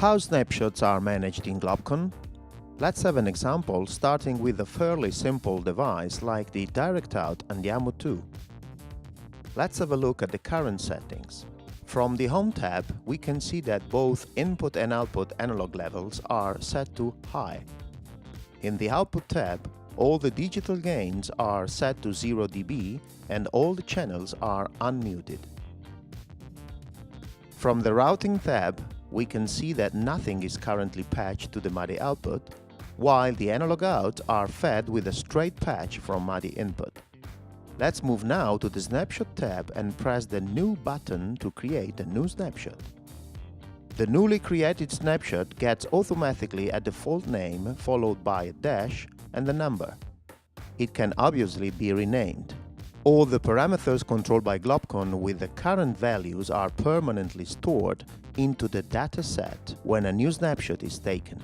How snapshots are managed in globcon? Let's have an example starting with a fairly simple device like the DirectOut Andiamo2. Let's have a look at the current settings. From the Home tab, we can see that both input and output analog levels are set to high. In the Output tab, all the digital gains are set to 0 dB and all the channels are unmuted. From the Routing tab, we can see that nothing is currently patched to the MIDI output, while the analog out are fed with a straight patch from MIDI input. Let's move now to the Snapshot tab and press the New button to create a new snapshot. The newly created snapshot gets automatically a default name followed by a dash and a number. It can obviously be renamed. All the parameters controlled by globcon with the current values are permanently stored into the dataset when a new snapshot is taken.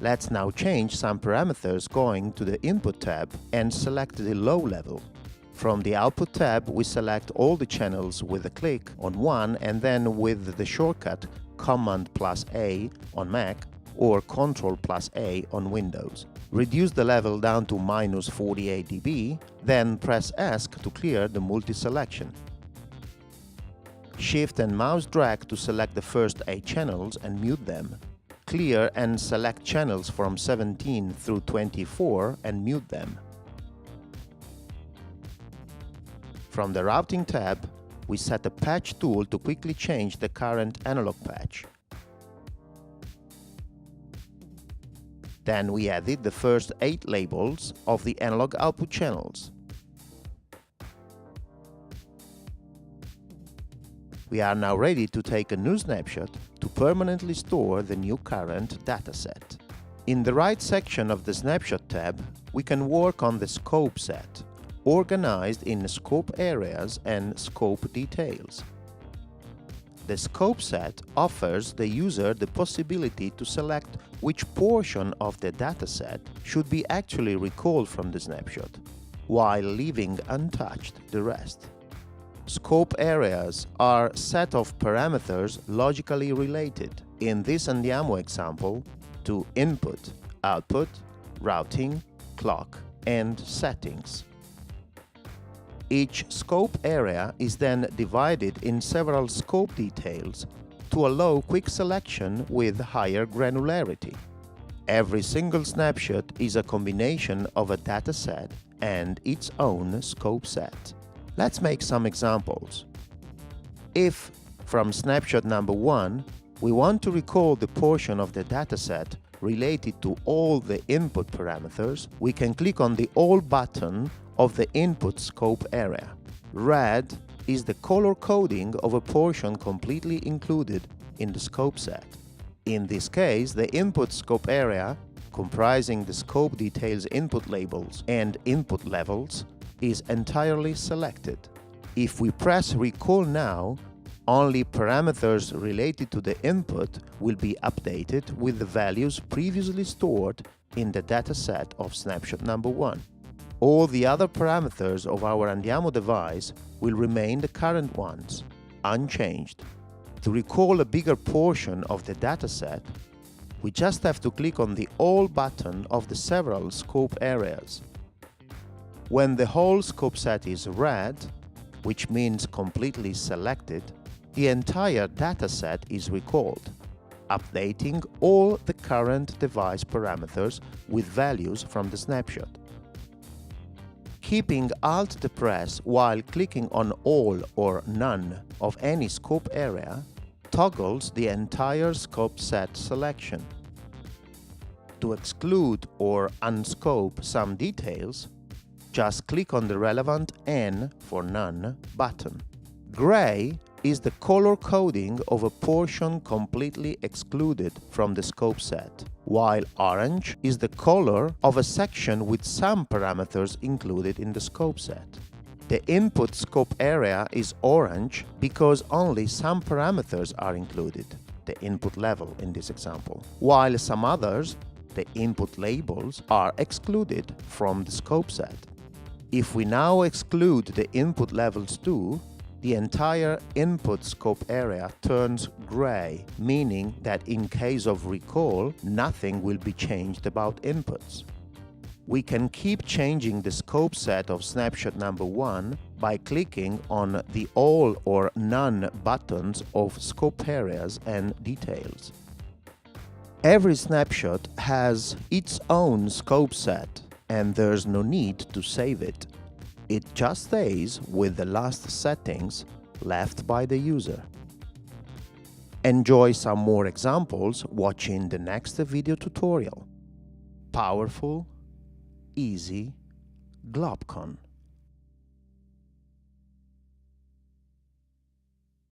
Let's now change some parameters going to the Input tab and select the low level. From the Output tab, we select all the channels with a click on one and then with the shortcut Command+A on Mac or Ctrl+A on Windows. Reduce the level down to -48 dB, then press ESC to clear the multi-selection. Shift and mouse drag to select the first 8 channels and mute them. Clear and select channels from 17 through 24 and mute them. From the Routing tab, we set a patch tool to quickly change the current analog patch. Then we added the first 8 labels of the analog output channels. We are now ready to take a new snapshot to permanently store the new current dataset. In the right section of the Snapshot tab, we can work on the scope set, organized in scope areas and scope details. The scope set offers the user the possibility to select which portion of the dataset should be actually recalled from the snapshot, while leaving untouched the rest. Scope areas are a set of parameters logically related, in this Andiamo example, to input, output, routing, clock, and settings. Each scope area is then divided in several scope details to allow quick selection with higher granularity. Every single snapshot is a combination of a dataset and its own scope set. Let's make some examples. If, from snapshot number 1, we want to recall the portion of the dataset related to all the input parameters, we can click on the All button of the input scope area. Red is the color coding of a portion completely included in the scope set. In this case, the input scope area, comprising the scope details input labels and input levels, is entirely selected. If we press Recall now, only parameters related to the input will be updated with the values previously stored in the dataset of snapshot number 1. All the other parameters of our Andiamo device will remain the current ones, unchanged. To recall a bigger portion of the dataset, we just have to click on the All button of the several scope areas. When the whole scope set is red, which means completely selected, the entire dataset is recalled, updating all the current device parameters with values from the snapshot. Keeping Alt depressed while clicking on All or None of any scope area toggles the entire scope set selection. To exclude or unscope some details, just click on the relevant N for None button. Gray is the color coding of a portion completely excluded from the scope set, while orange is the color of a section with some parameters included in the scope set. The input scope area is orange because only some parameters are included, the input level in this example, while some others, the input labels, are excluded from the scope set. If we now exclude the input levels too, The entire input scope area turns gray, meaning that in case of recall, nothing will be changed about inputs. We can keep changing the scope set of snapshot number 1 by clicking on the All or None buttons of scope areas and details. Every snapshot has its own scope set, and there's no need to save it. It just stays with the last settings left by the user. Enjoy some more examples watching the next video tutorial. Powerful, easy, globcon.